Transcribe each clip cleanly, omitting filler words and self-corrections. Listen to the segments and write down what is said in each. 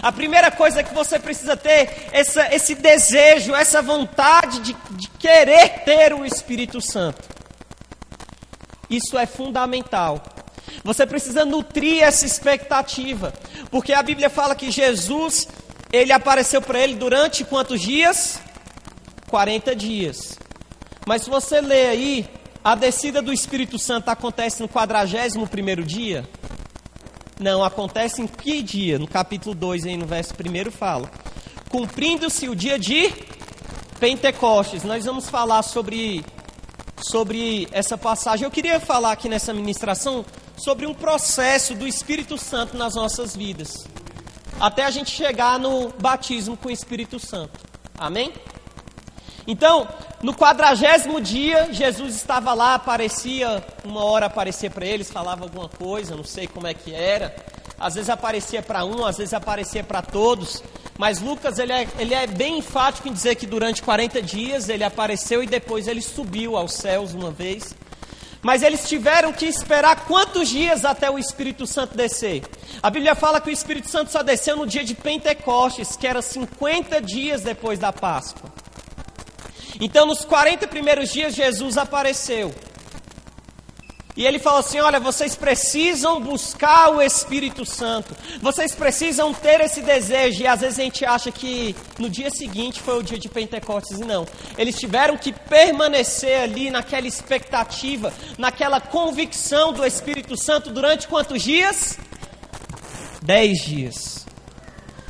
A primeira coisa é que você precisa ter esse desejo, essa vontade de querer ter o Espírito Santo. Isso é fundamental. Você precisa nutrir essa expectativa. Porque a Bíblia fala que Jesus, ele apareceu para ele durante quantos dias? 40 dias. Mas se você ler aí, a descida do Espírito Santo acontece no 41º dia? Não, acontece em que dia? No capítulo 2, aí no verso 1 fala: cumprindo-se o dia de Pentecostes. Nós vamos falar sobre essa passagem. Eu queria falar aqui nessa ministração sobre um processo do Espírito Santo nas nossas vidas, até a gente chegar no batismo com o Espírito Santo. Amém? Então, no 40º dia, Jesus estava lá, aparecia, uma hora aparecia para eles, falava alguma coisa, não sei como é que era. Às vezes aparecia para um, às vezes aparecia para todos. Mas Lucas, ele é bem enfático em dizer que durante 40 dias ele apareceu e depois ele subiu aos céus uma vez. Mas eles tiveram que esperar quantos dias até o Espírito Santo descer? A Bíblia fala que o Espírito Santo só desceu no dia de Pentecostes, que era 50 dias depois da Páscoa. Então, nos 40 primeiros dias, Jesus apareceu. E ele falou assim: olha, vocês precisam buscar o Espírito Santo. Vocês precisam ter esse desejo. E às vezes a gente acha que no dia seguinte foi o dia de Pentecostes. E não. Eles tiveram que permanecer ali naquela expectativa, naquela convicção do Espírito Santo durante quantos dias? 10 dias.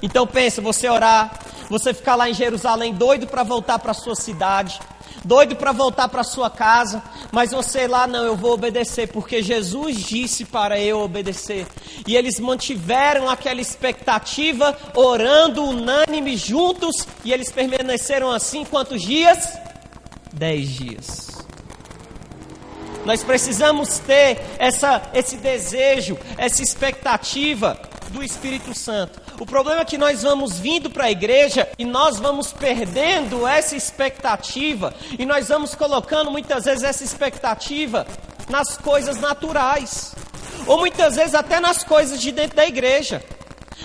Então pensa, você orar, você ficar lá em Jerusalém doido para voltar para a sua cidade, doido para voltar para a sua casa, mas você lá, não, eu vou obedecer, porque Jesus disse para eu obedecer. E eles mantiveram aquela expectativa, orando unânime juntos, e eles permaneceram assim quantos dias? 10 dias. Nós precisamos ter esse desejo, essa expectativa do Espírito Santo. O problema é que nós vamos vindo para a igreja e nós vamos perdendo essa expectativa, e nós vamos colocando muitas vezes essa expectativa nas coisas naturais, ou muitas vezes até nas coisas de dentro da igreja.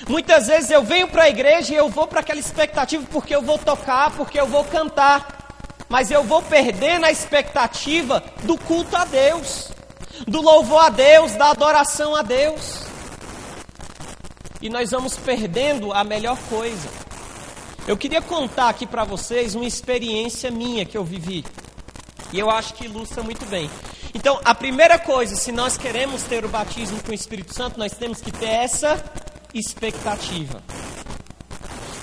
Muitas vezes eu venho para a igreja e eu vou para aquela expectativa porque eu vou tocar, porque eu vou cantar, mas eu vou perdendo a expectativa do culto a Deus, do louvor a Deus, da adoração a Deus. E nós vamos perdendo a melhor coisa. Eu queria contar aqui para vocês uma experiência minha que eu vivi, e eu acho que ilustra muito bem. Então, a primeira coisa, se nós queremos ter o batismo com o Espírito Santo, nós temos que ter essa expectativa.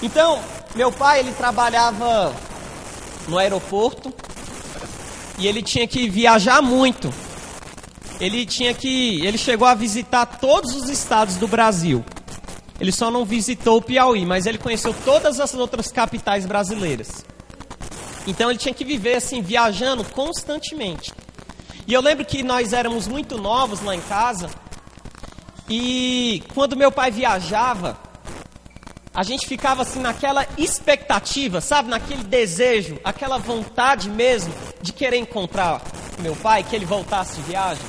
Então, meu pai, ele trabalhava no aeroporto e ele tinha que viajar muito. Ele chegou a visitar todos os estados do Brasil. Ele só não visitou o Piauí, mas ele conheceu todas as outras capitais brasileiras. Então ele tinha que viver assim, viajando constantemente. E eu lembro que nós éramos muito novos lá em casa, e quando meu pai viajava, a gente ficava assim naquela expectativa, sabe? Naquele desejo, aquela vontade mesmo de querer encontrar meu pai, que ele voltasse de viagem.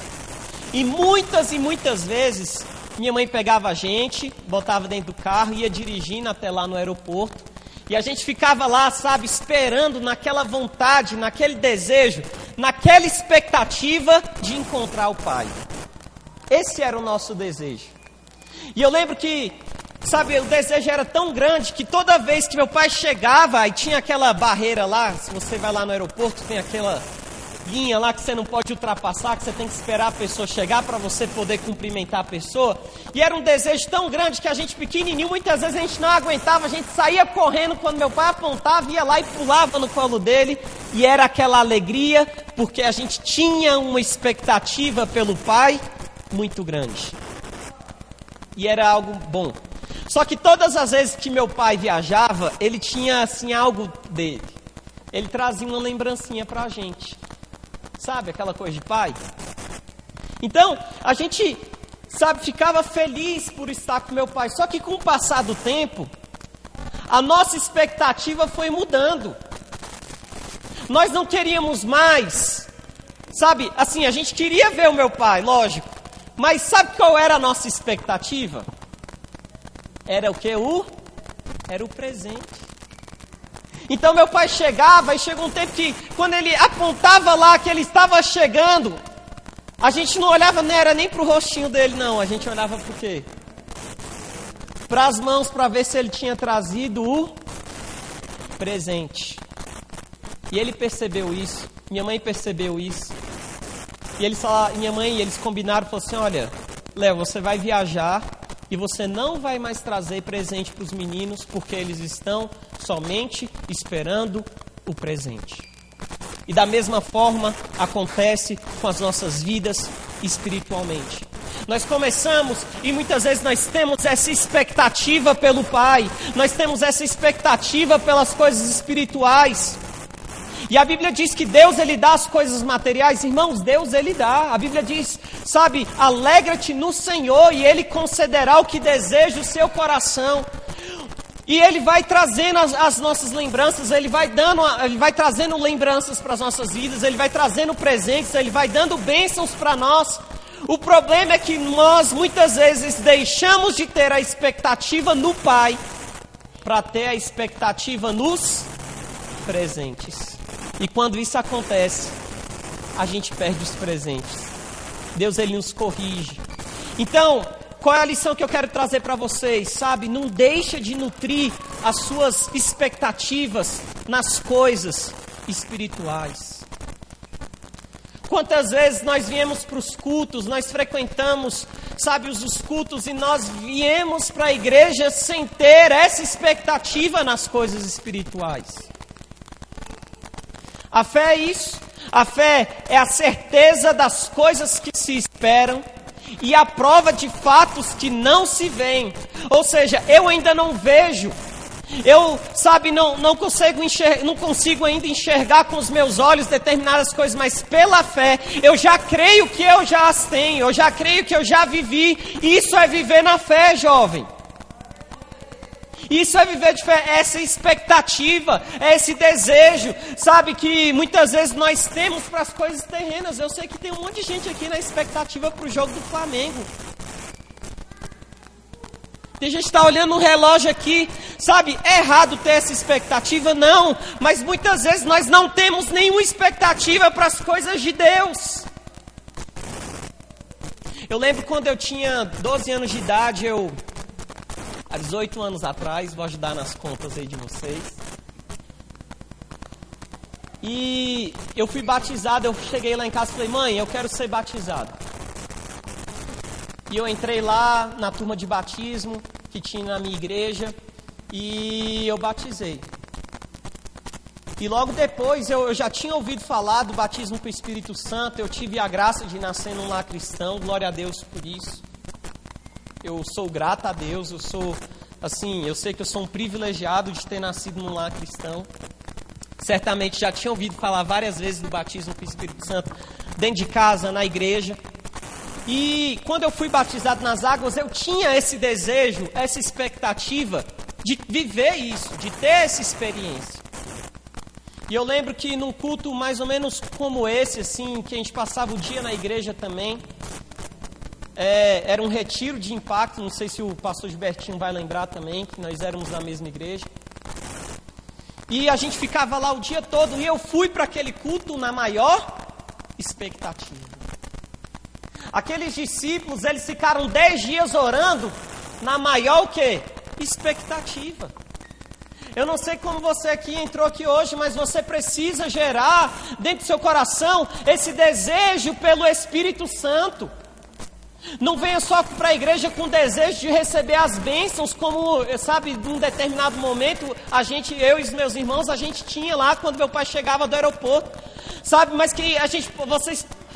E muitas vezes minha mãe pegava a gente, botava dentro do carro, ia dirigindo até lá no aeroporto. E a gente ficava lá, sabe, esperando naquela vontade, naquele desejo, naquela expectativa de encontrar o pai. Esse era o nosso desejo. E eu lembro que, sabe, o desejo era tão grande que toda vez que meu pai chegava, e tinha aquela barreira lá, se você vai lá no aeroporto, tem aquela linha lá que você não pode ultrapassar, que você tem que esperar a pessoa chegar para você poder cumprimentar a pessoa. E era um desejo tão grande que a gente pequenininho, muitas vezes a gente não aguentava, a gente saía correndo quando meu pai apontava, ia lá e pulava no colo dele, e era aquela alegria, porque a gente tinha uma expectativa pelo pai muito grande. E era algo bom. Só que todas as vezes que meu pai viajava, ele tinha assim algo dele. Ele trazia uma lembrancinha pra gente. Sabe, aquela coisa de pai? Então, a gente, sabe, ficava feliz por estar com meu pai. Só que com o passar do tempo, a nossa expectativa foi mudando. Nós não queríamos mais, sabe, assim, a gente queria ver o meu pai, lógico. Mas sabe qual era a nossa expectativa? Era o que? Era o presente. Então meu pai chegava, e chegou um tempo que quando ele apontava lá que ele estava chegando, a gente não olhava, não era nem para o rostinho dele não, a gente olhava para o quê? Para as mãos, para ver se ele tinha trazido o presente. E ele percebeu isso, minha mãe percebeu isso. E minha mãe e eles combinaram, falaram assim, olha, Léo, você vai viajar e você não vai mais trazer presente para os meninos, porque eles estão somente esperando o presente. E da mesma forma acontece com as nossas vidas espiritualmente. Nós começamos e muitas vezes nós temos essa expectativa pelo Pai, nós temos essa expectativa pelas coisas espirituais. E a Bíblia diz que Deus, Ele dá as coisas materiais. Irmãos, Deus, Ele dá. A Bíblia diz, sabe, alegra-te no Senhor e Ele concederá o que deseja o seu coração. E Ele vai trazendo as nossas lembranças, Ele vai trazendo lembranças para as nossas vidas, Ele vai trazendo presentes, Ele vai dando bênçãos para nós. O problema é que nós muitas vezes deixamos de ter a expectativa no Pai para ter a expectativa nos presentes. E quando isso acontece, a gente perde os presentes. Deus, Ele nos corrige. Então, qual é a lição que eu quero trazer para vocês? Sabe, não deixa de nutrir as suas expectativas nas coisas espirituais. Quantas vezes nós viemos para os cultos, nós frequentamos, sabe, os cultos e nós viemos para a igreja sem ter essa expectativa nas coisas espirituais. A fé é isso. A fé é a certeza das coisas que se esperam e a prova de fatos que não se veem. Ou seja, eu ainda não vejo. Eu, sabe, não consigo ainda enxergar com os meus olhos determinadas coisas, mas pela fé eu já creio que eu já as tenho, eu já creio que eu já vivi. Isso é viver na fé, jovem. Isso é viver de fé, é essa expectativa, é esse desejo, sabe, que muitas vezes nós temos para as coisas terrenas. Eu sei que tem um monte de gente aqui na expectativa para o jogo do Flamengo. Tem gente que está olhando um relógio aqui, sabe, é errado ter essa expectativa? Não, mas muitas vezes nós não temos nenhuma expectativa para as coisas de Deus. Eu lembro quando eu tinha 12 anos de idade, há 18 anos atrás, vou ajudar nas contas aí de vocês. E eu fui batizado, eu cheguei lá em casa e falei, mãe, eu quero ser batizado. E eu entrei lá na turma de batismo que tinha na minha igreja e eu batizei. E logo depois eu já tinha ouvido falar do batismo com o Espírito Santo, eu tive a graça de nascer num lar cristão, glória a Deus por isso. Eu sou grato a Deus, eu sei que eu sou um privilegiado de ter nascido num lar cristão. Certamente já tinha ouvido falar várias vezes do batismo com o Espírito Santo dentro de casa, na igreja. E quando eu fui batizado nas águas, eu tinha esse desejo, essa expectativa de viver isso, de ter essa experiência. E eu lembro que num culto mais ou menos como esse, assim, que a gente passava o dia na igreja também, era um retiro de impacto, não sei se o pastor Gilbertinho vai lembrar também, que nós éramos na mesma igreja. E a gente ficava lá o dia todo, e eu fui para aquele culto na maior expectativa. Aqueles discípulos, eles ficaram 10 dias orando na maior o quê? Expectativa. Eu não sei como você aqui entrou aqui hoje, mas você precisa gerar dentro do seu coração esse desejo pelo Espírito Santo. Não venha só para a igreja com desejo de receber as bênçãos, como, sabe, num determinado momento, eu e os meus irmãos, a gente tinha lá quando meu pai chegava do aeroporto, sabe, mas que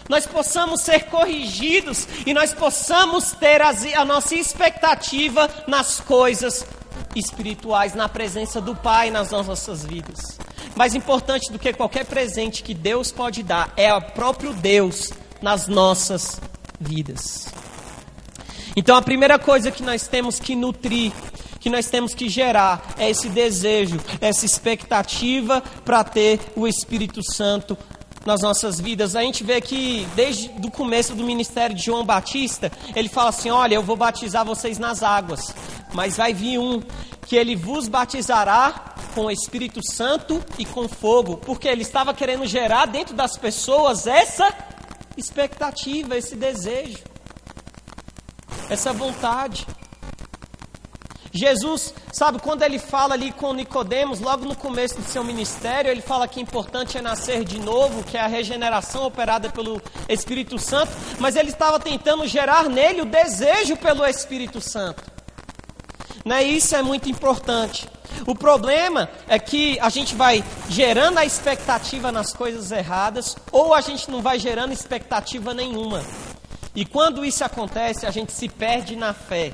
nós possamos ser corrigidos e nós possamos ter a nossa expectativa nas coisas espirituais, na presença do Pai nas nossas vidas. Mais importante do que qualquer presente que Deus pode dar é o próprio Deus nas nossas vidas. Então a primeira coisa que nós temos que nutrir, que nós temos que gerar, é esse desejo, essa expectativa para ter o Espírito Santo nas nossas vidas. A gente vê que desde o começo do ministério de João Batista, ele fala assim, olha, eu vou batizar vocês nas águas. mas vai vir um que ele vos batizará com o Espírito Santo e com fogo, porque ele estava querendo gerar dentro das pessoas essa expectativa, esse desejo, essa vontade. Jesus, sabe, quando ele fala ali com Nicodemos, logo no começo do seu ministério, ele fala que o importante é nascer de novo, que é a regeneração operada pelo Espírito Santo, mas ele estava tentando gerar nele o desejo pelo Espírito Santo. Né? Isso é muito importante. O problema é que a gente vai gerando a expectativa nas coisas erradas, ou a gente não vai gerando expectativa nenhuma. E quando isso acontece, a gente se perde na fé.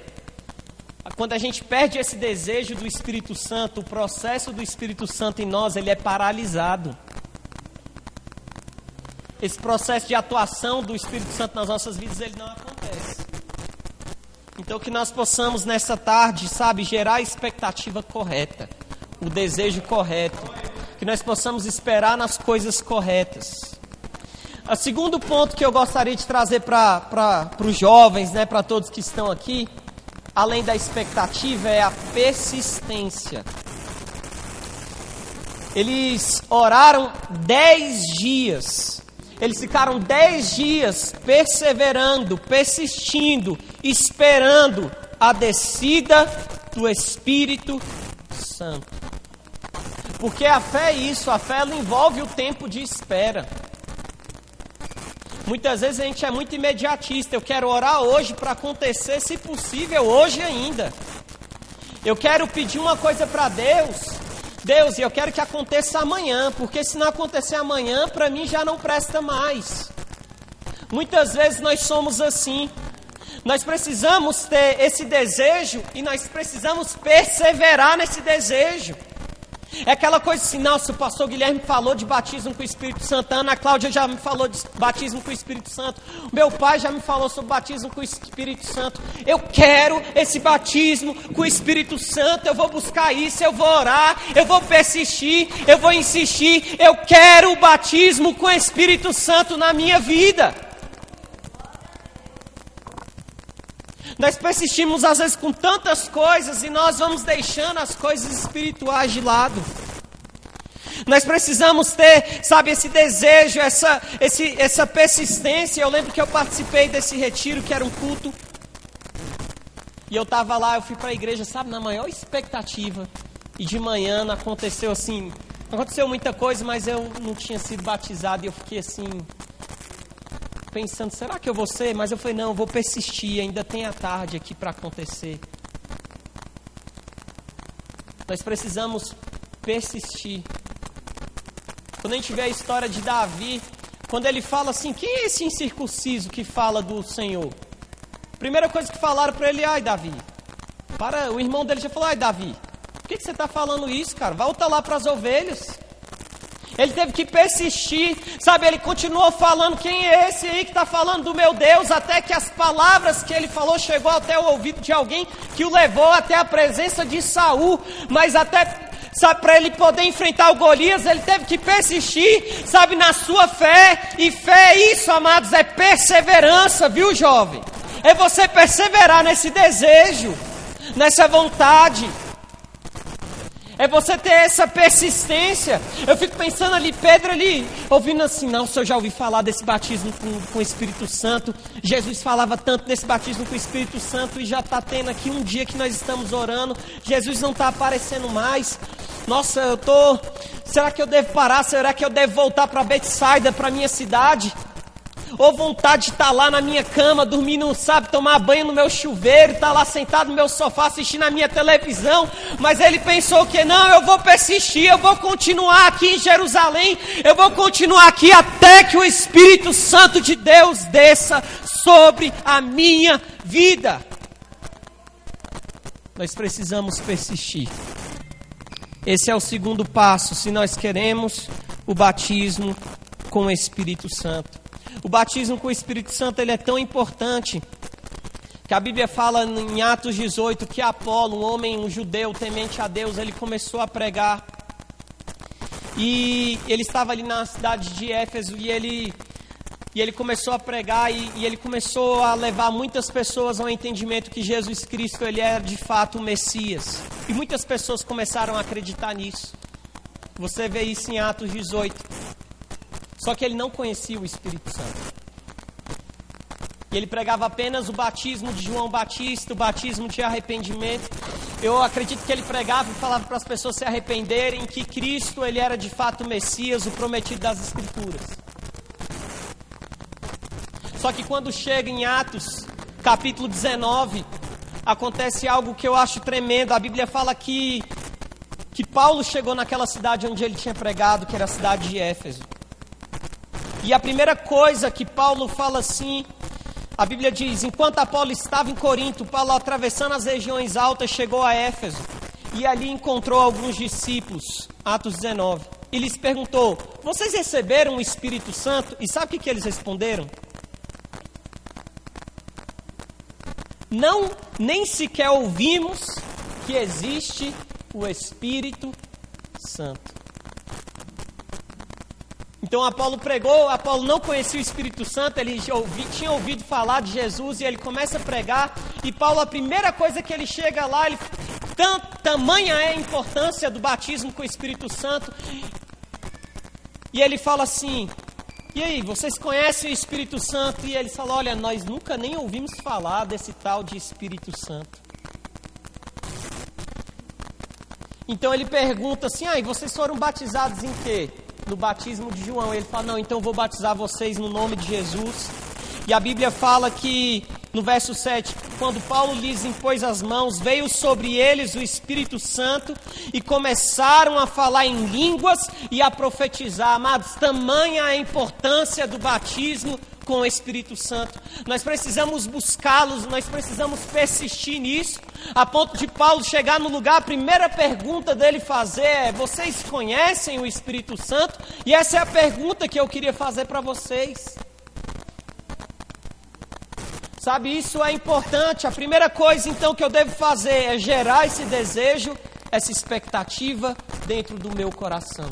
Quando a gente perde esse desejo do Espírito Santo, o processo do Espírito Santo em nós, ele é paralisado. Esse processo de atuação do Espírito Santo nas nossas vidas, ele não acontece. Então que nós possamos nessa tarde, sabe, gerar a expectativa correta, o desejo correto. Que nós possamos esperar nas coisas corretas. O segundo ponto que eu gostaria de trazer para os jovens, né, para todos que estão aqui, além da expectativa, é a persistência. Eles oraram 10 dias. Eles ficaram 10 dias perseverando, persistindo, esperando a descida do Espírito Santo. Porque a fé é isso, a fé ela envolve o tempo de espera. Muitas vezes a gente é muito imediatista. Eu quero orar hoje para acontecer, se possível, hoje ainda. Eu quero pedir uma coisa para Deus. Deus, eu quero que aconteça amanhã, porque se não acontecer amanhã, para mim já não presta mais. Muitas vezes nós somos assim. Nós precisamos ter esse desejo e nós precisamos perseverar nesse desejo. É aquela coisa assim, nossa, o pastor Guilherme falou de batismo com o Espírito Santo, a Ana Cláudia já me falou de batismo com o Espírito Santo, o meu pai já me falou sobre batismo com o Espírito Santo. Eu quero esse batismo com o Espírito Santo, eu vou buscar isso, eu vou orar, eu vou persistir, eu vou insistir, eu quero o batismo com o Espírito Santo na minha vida. Nós persistimos às vezes com tantas coisas e nós vamos deixando as coisas espirituais de lado. Nós precisamos ter, sabe, esse desejo, essa persistência. Eu lembro que eu participei desse retiro, que era um culto. E eu estava lá, eu fui para a igreja, sabe, na maior expectativa. E de manhã não aconteceu assim, não aconteceu muita coisa, mas eu não tinha sido batizado e eu fiquei assim, pensando, será que eu vou ser? Mas eu falei, não, eu vou persistir, ainda tem a tarde aqui para acontecer. Nós precisamos persistir. Quando a gente vê a história de Davi, quando ele fala assim, quem é esse incircunciso que fala do Senhor? Primeira coisa que falaram para ele, ai Davi, o irmão dele já falou, ai Davi, por que você está falando isso, cara? Volta lá para as ovelhas. Ele teve que persistir, sabe, ele continuou falando, quem é esse aí que está falando do meu Deus, até que as palavras que ele falou chegou até o ouvido de alguém que o levou até a presença de Saul, mas até, sabe, para ele poder enfrentar o Golias, ele teve que persistir, sabe, na sua fé, e fé é isso, amados, é perseverança, viu, jovem? É você perseverar nesse desejo, nessa vontade. É você ter essa persistência. Eu fico pensando ali, Pedro ali, ouvindo assim, nossa, eu já ouvi falar desse batismo com o Espírito Santo. Jesus falava tanto desse batismo com o Espírito Santo e já está tendo aqui um dia que nós estamos orando. Jesus não está aparecendo mais. Nossa, será que eu devo parar? Será que eu devo voltar para Betsaida, para minha cidade? Ou vontade de estar lá na minha cama, dormindo, sabe, tomar banho no meu chuveiro, estar lá sentado no meu sofá, assistindo a minha televisão. Mas ele pensou que não, eu vou persistir, eu vou continuar aqui em Jerusalém, eu vou continuar aqui até que o Espírito Santo de Deus desça sobre a minha vida. Nós precisamos persistir. Esse é o segundo passo, se nós queremos o batismo com o Espírito Santo. O batismo com o Espírito Santo ele é tão importante que a Bíblia fala em Atos 18 que Apolo, um homem, um judeu temente a Deus, ele começou a pregar. E ele estava ali na cidade de Éfeso e ele E ele começou a pregar e ele começou a levar muitas pessoas ao entendimento que Jesus Cristo, ele era de fato o Messias. E muitas pessoas começaram a acreditar nisso. Você vê isso em Atos 18. Só que ele não conhecia o Espírito Santo. E ele pregava apenas o batismo de João Batista, o batismo de arrependimento. Eu acredito que ele pregava e falava para as pessoas se arrependerem, que Cristo, ele era de fato o Messias, o prometido das Escrituras. Só que quando chega em Atos, capítulo 19, acontece algo que eu acho tremendo. A Bíblia fala que Paulo chegou naquela cidade onde ele tinha pregado, que era a cidade de Éfeso. E a primeira coisa que Paulo fala assim, a Bíblia diz: enquanto Apolo estava em Corinto, Paulo, atravessando as regiões altas, chegou a Éfeso. E ali encontrou alguns discípulos, Atos 19. E lhes perguntou: vocês receberam o Espírito Santo? E sabe o que eles responderam? Não, nem sequer ouvimos que existe o Espírito Santo. Então Apolo pregou, Apolo não conhecia o Espírito Santo, ele tinha ouvido falar de Jesus e ele começa a pregar. E Paulo, a primeira coisa que ele chega lá, tamanha é a importância do batismo com o Espírito Santo. E ele fala assim: e aí, vocês conhecem o Espírito Santo? E eles falam: olha, nós nunca nem ouvimos falar desse tal de Espírito Santo. Então ele pergunta assim: e vocês foram batizados em quê? No batismo de João. Ele fala: não, então eu vou batizar vocês no nome de Jesus. E a Bíblia fala que, no verso 7, quando Paulo lhes impôs as mãos, veio sobre eles o Espírito Santo e começaram a falar em línguas e a profetizar. Amados, tamanha a importância do batismo com o Espírito Santo. Nós precisamos buscá-los, nós precisamos persistir nisso, a ponto de Paulo chegar no lugar, a primeira pergunta dele fazer é: vocês conhecem o Espírito Santo? E essa é a pergunta que eu queria fazer para vocês. Sabe, isso é importante. A primeira coisa, então, que eu devo fazer é gerar esse desejo, essa expectativa dentro do meu coração.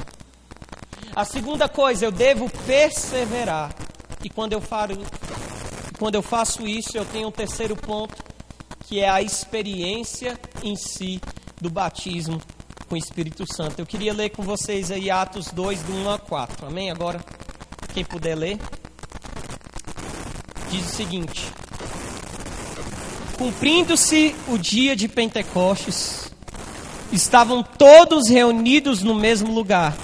A segunda coisa, eu devo perseverar. E quando eu faço isso, eu tenho um terceiro ponto, que é a experiência em si do batismo com o Espírito Santo. Eu queria ler com vocês aí Atos 2, do 1 a 4. Amém? Agora, quem puder ler. Diz o seguinte: cumprindo-se o dia de Pentecostes, estavam todos reunidos no mesmo lugar.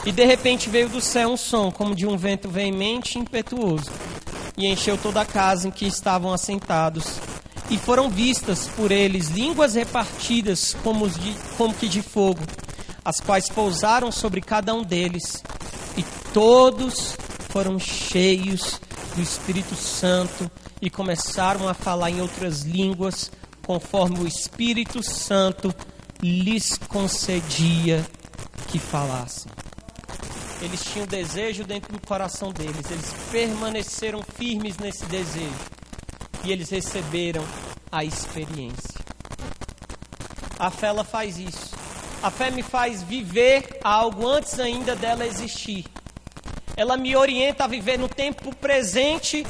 E de repente veio do céu um som, como de um vento veemente e impetuoso, e encheu toda a casa em que estavam assentados. E foram vistas por eles línguas repartidas como que de fogo, as quais pousaram sobre cada um deles. E todos foram cheios do Espírito Santo e começaram a falar em outras línguas, conforme o Espírito Santo lhes concedia que falassem. Eles tinham desejo dentro do coração deles, eles permaneceram firmes nesse desejo e eles receberam a experiência. A fé, ela faz isso. A fé me faz viver algo antes ainda dela existir. Ela me orienta a viver no tempo presente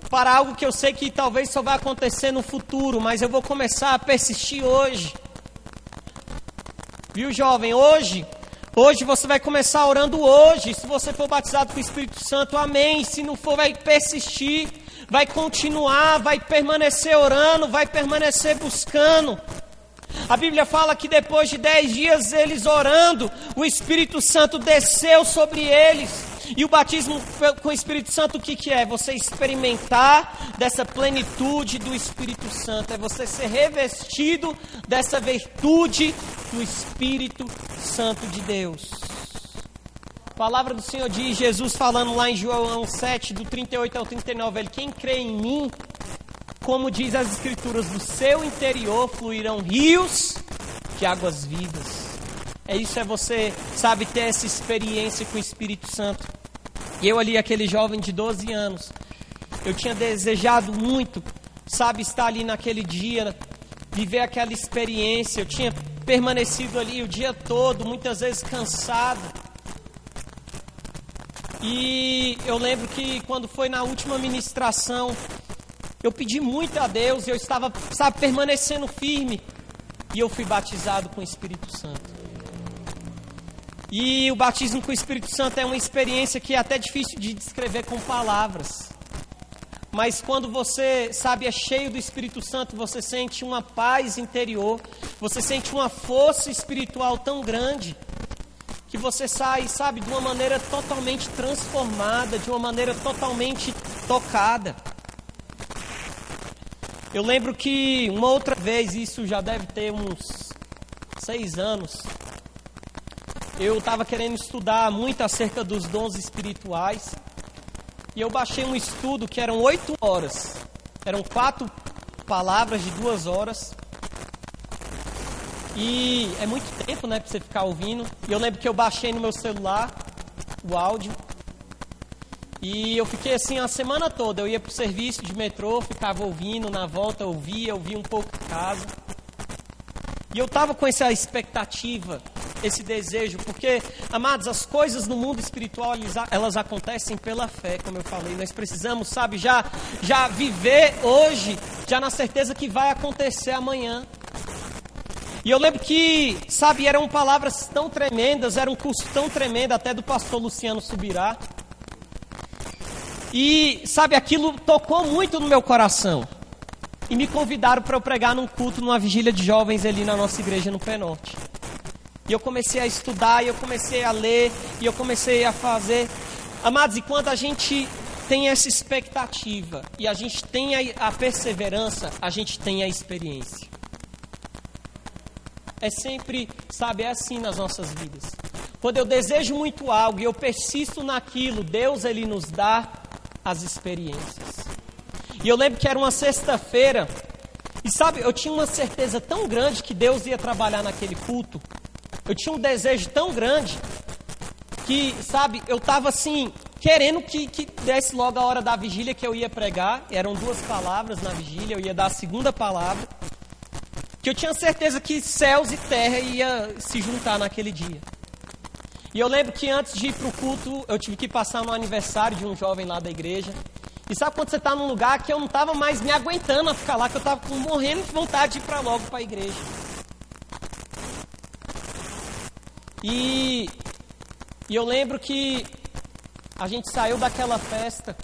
para algo que eu sei que talvez só vai acontecer no futuro, mas eu vou começar a persistir hoje. Viu, jovem? Hoje você vai começar orando hoje. Se você for batizado com o Espírito Santo, amém. Se não for, vai persistir, vai continuar, vai permanecer orando, vai permanecer buscando. A Bíblia fala que depois de 10 dias eles orando, o Espírito Santo desceu sobre eles. E o batismo com o Espírito Santo, o que é? Você experimentar dessa plenitude do Espírito Santo. É você ser revestido dessa virtude do Espírito Santo de Deus. A palavra do Senhor diz, Jesus falando lá em João 7, do 38 ao 39, ele: quem crê em mim, como diz as Escrituras, do seu interior fluirão rios de águas vivas. É isso, é você, sabe, ter essa experiência com o Espírito Santo. E eu ali, aquele jovem de 12 anos, eu tinha desejado muito, sabe, estar ali naquele dia, viver aquela experiência. Eu tinha permanecido ali o dia todo, muitas vezes cansado. E eu lembro que quando foi na última ministração, eu pedi muito a Deus, eu estava, permanecendo firme. E eu fui batizado com o Espírito Santo. E o batismo com o Espírito Santo é uma experiência que é até difícil de descrever com palavras. Mas quando você, é cheio do Espírito Santo, você sente uma paz interior, você sente uma força espiritual tão grande, que você sai, de uma maneira totalmente transformada, de uma maneira totalmente tocada. Eu lembro que uma outra vez, isso já deve ter uns 6 anos, eu estava querendo estudar muito acerca dos dons espirituais, e eu baixei um estudo que eram 8 horas, eram 4 palavras de 2 horas, e é muito tempo, para você ficar ouvindo. E eu lembro que eu baixei no meu celular o áudio, e eu fiquei assim a semana toda. Eu ia para o serviço de metrô, ficava ouvindo, na volta ouvia um pouco em casa. E eu estava com essa expectativa, esse desejo, porque, amados, as coisas no mundo espiritual, elas acontecem pela fé, como eu falei. Nós precisamos, já viver hoje, já na certeza que vai acontecer amanhã. E eu lembro que, eram palavras tão tremendas, era um curso tão tremendo, até do pastor Luciano Subirá. E, aquilo tocou muito no meu coração. E me convidaram para eu pregar num culto, numa vigília de jovens ali na nossa igreja no Pé Norte. E eu comecei a estudar, e eu comecei a ler, e eu comecei a fazer. Amados, e quando a gente tem essa expectativa, e a gente tem a perseverança, a gente tem a experiência. É sempre, é assim nas nossas vidas. Quando eu desejo muito algo e eu persisto naquilo, Deus, Ele nos dá as experiências. E eu lembro que era uma sexta-feira, e eu tinha uma certeza tão grande que Deus ia trabalhar naquele culto. Eu tinha um desejo tão grande que, eu estava assim, querendo que desse logo a hora da vigília que eu ia pregar. Eram 2 palavras na vigília, eu ia dar a segunda palavra. Que eu tinha certeza que céus e terra ia se juntar naquele dia. E eu lembro que antes de ir para o culto, eu tive que passar no aniversário de um jovem lá da igreja. E quando você está num lugar que eu não estava mais me aguentando a ficar lá, que eu estava morrendo de vontade de ir para logo para a igreja. E eu lembro que a gente saiu daquela festa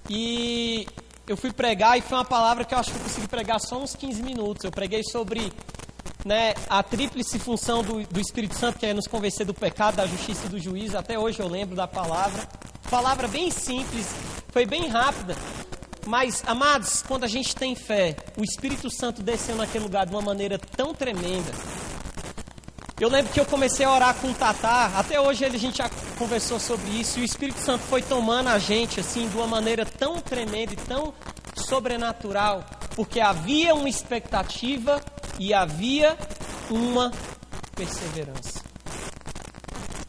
e eu fui pregar, e foi uma palavra que eu acho que eu consegui pregar só uns 15 minutos. Eu preguei sobre a tríplice função do Espírito Santo, que é nos convencer do pecado, da justiça e do juízo. Até hoje eu lembro da palavra. Palavra bem simples, foi bem rápida. Mas, amados, quando a gente tem fé, o Espírito Santo desceu naquele lugar de uma maneira tão tremenda. Eu lembro que eu comecei a orar com o Tatá, até hoje a gente já conversou sobre isso, e o Espírito Santo foi tomando a gente assim de uma maneira tão tremenda e tão sobrenatural, porque havia uma expectativa e havia uma perseverança.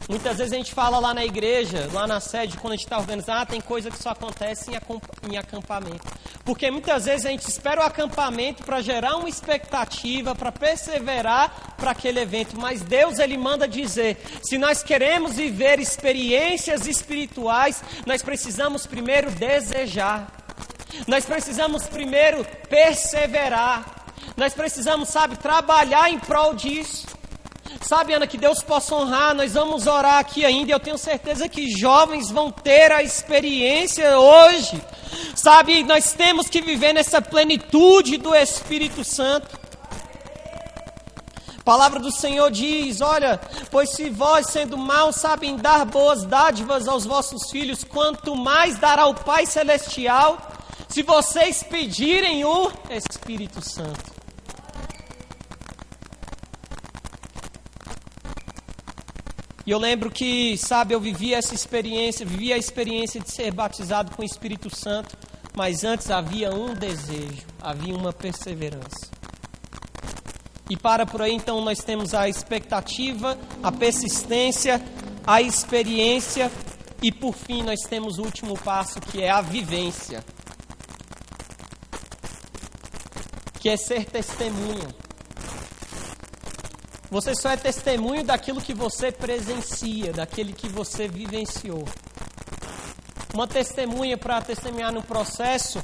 Muitas vezes a gente fala lá na igreja, lá na sede, quando a gente está organizando, tem coisa que só acontece em acampamento. Porque muitas vezes a gente espera o acampamento para gerar uma expectativa, para perseverar para aquele evento. Mas Deus, Ele manda dizer, se nós queremos viver experiências espirituais, nós precisamos primeiro desejar. Nós precisamos primeiro perseverar. Nós precisamos, trabalhar em prol disso. Ana, que Deus possa honrar, nós vamos orar aqui ainda, e eu tenho certeza que jovens vão ter a experiência hoje. Nós temos que viver nessa plenitude do Espírito Santo. A palavra do Senhor diz, olha, pois se vós, sendo maus, sabem dar boas dádivas aos vossos filhos, quanto mais dará o Pai Celestial, se vocês pedirem o Espírito Santo. E eu lembro que, eu vivia essa experiência, vivia a experiência de ser batizado com o Espírito Santo, mas antes havia um desejo, havia uma perseverança. E por aí, então, nós temos a expectativa, a persistência, a experiência e, por fim, nós temos o último passo, que é a vivência, que é ser testemunha. Você só é testemunho daquilo que você presencia, daquele que você vivenciou. Uma testemunha, para testemunhar no processo,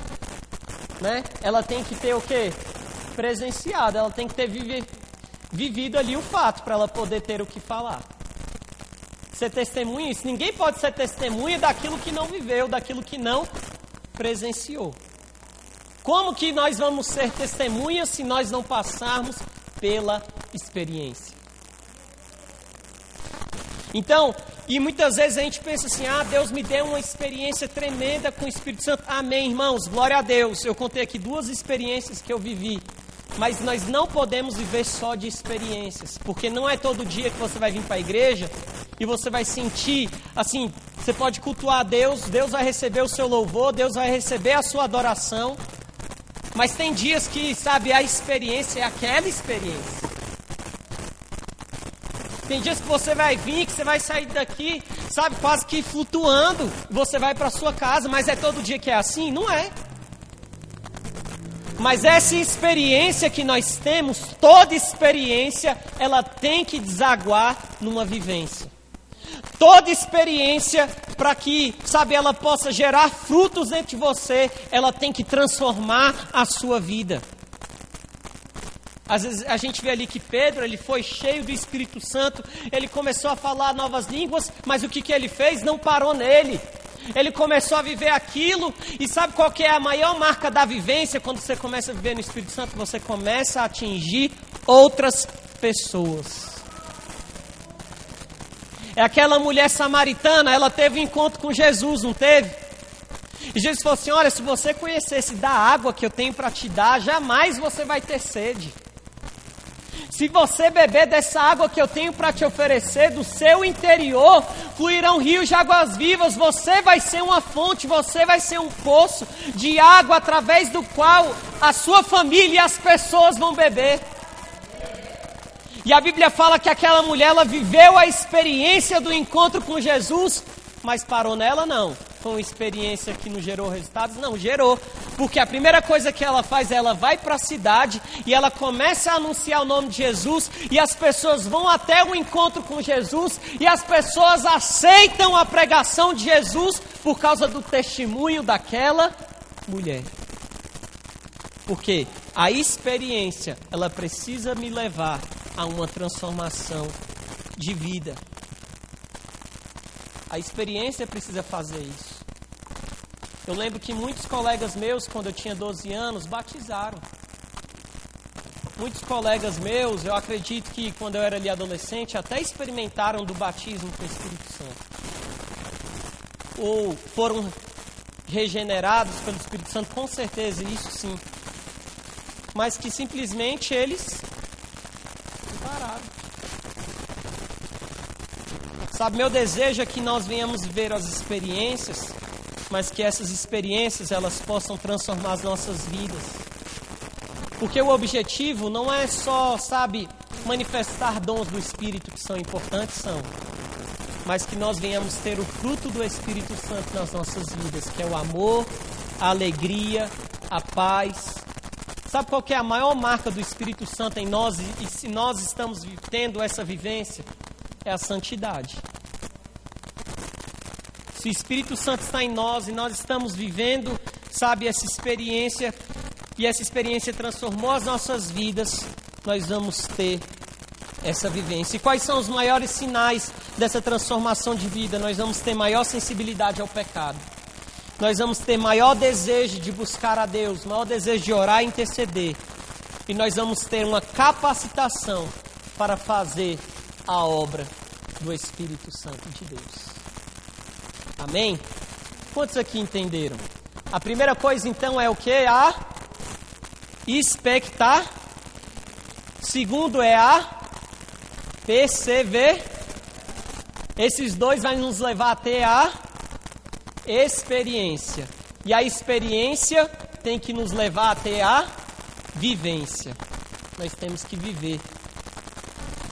né, ela tem que ter o quê? Presenciado, ela tem que ter vivido ali o fato para ela poder ter o que falar. Ser testemunha, isso. Ninguém pode ser testemunha daquilo que não viveu, daquilo que não presenciou. Como que nós vamos ser testemunhas se nós não passarmos pela experiência? Então, e muitas vezes a gente pensa assim, Deus me deu uma experiência tremenda com o Espírito Santo. Amém, irmãos, glória a Deus. Eu contei aqui 2 experiências que eu vivi. Mas nós não podemos viver só de experiências, porque não é todo dia que você vai vir para a igreja e você vai sentir, assim, você pode cultuar a Deus, Deus vai receber o seu louvor, Deus vai receber a sua adoração, mas tem dias que, sabe, a experiência é aquela experiência. Tem dias que você vai vir, que você vai sair daqui, sabe, quase que flutuando, você vai para a sua casa, mas é todo dia que é assim? Não é. Mas essa experiência que nós temos, toda experiência, ela tem que desaguar numa vivência. Toda experiência, para que, sabe, ela possa gerar frutos dentro de você, ela tem que transformar a sua vida. Às vezes a gente vê ali que Pedro, ele foi cheio do Espírito Santo, ele começou a falar novas línguas, mas o que ele fez? Não parou nele. Ele começou a viver aquilo, e sabe qual que é a maior marca da vivência? Quando você começa a viver no Espírito Santo, você começa a atingir outras pessoas. É aquela mulher samaritana, ela teve um encontro com Jesus, não teve? E Jesus falou assim, olha, se você conhecesse da água que eu tenho para te dar, jamais você vai ter sede. Se você beber dessa água que eu tenho para te oferecer, do seu interior fluirão rios de águas vivas. Você vai ser uma fonte, você vai ser um poço de água através do qual a sua família e as pessoas vão beber. E a Bíblia fala que aquela mulher, ela viveu a experiência do encontro com Jesus, mas parou nela? Não. Foi uma experiência que não gerou resultados? Não, gerou. Porque a primeira coisa que ela faz, ela vai para a cidade e ela começa a anunciar o nome de Jesus, e as pessoas vão até o encontro com Jesus, e as pessoas aceitam a pregação de Jesus por causa do testemunho daquela mulher. Porque a experiência, ela precisa me levar a uma transformação de vida. A experiência precisa fazer isso. Eu lembro que muitos colegas meus, quando eu tinha 12 anos, batizaram. Muitos colegas meus, eu acredito que quando eu era ali adolescente, até experimentaram do batismo com o Espírito Santo. Ou foram regenerados pelo Espírito Santo, com certeza, isso sim. Mas que simplesmente eles pararam. Sabe, meu desejo é que nós venhamos ver as experiências, mas que essas experiências, elas possam transformar as nossas vidas. Porque o objetivo não é só, sabe, manifestar dons do Espírito, que são importantes, são, mas que nós venhamos ter o fruto do Espírito Santo nas nossas vidas, que é o amor, a alegria, a paz. Sabe qual que é a maior marca do Espírito Santo em nós, e se nós estamos tendo essa vivência? É a santidade. Se o Espírito Santo está em nós e nós estamos vivendo, sabe, essa experiência, e essa experiência transformou as nossas vidas, nós vamos ter essa vivência. E quais são os maiores sinais dessa transformação de vida? Nós vamos ter maior sensibilidade ao pecado. Nós vamos ter maior desejo de buscar a Deus, maior desejo de orar e interceder. E nós vamos ter uma capacitação para fazer a obra do Espírito Santo de Deus. Amém? Quantos aqui entenderam? A primeira coisa então é o que? A expectar. Segundo é a perceber. Esses dois vão nos levar a ter a experiência. E a experiência tem que nos levar a ter a vivência. Nós temos que viver.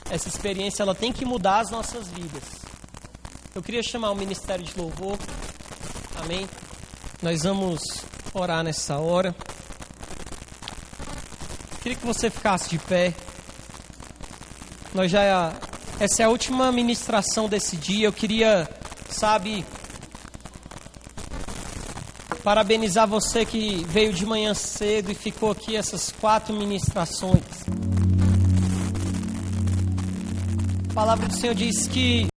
Essa experiência, ela tem que mudar as nossas vidas. Eu queria chamar o Ministério de Louvor. Amém? Nós vamos orar nessa hora. Queria que você ficasse de pé. Essa é a última ministração desse dia. Eu queria, parabenizar você que veio de manhã cedo e ficou aqui essas 4 ministrações. A palavra do Senhor diz que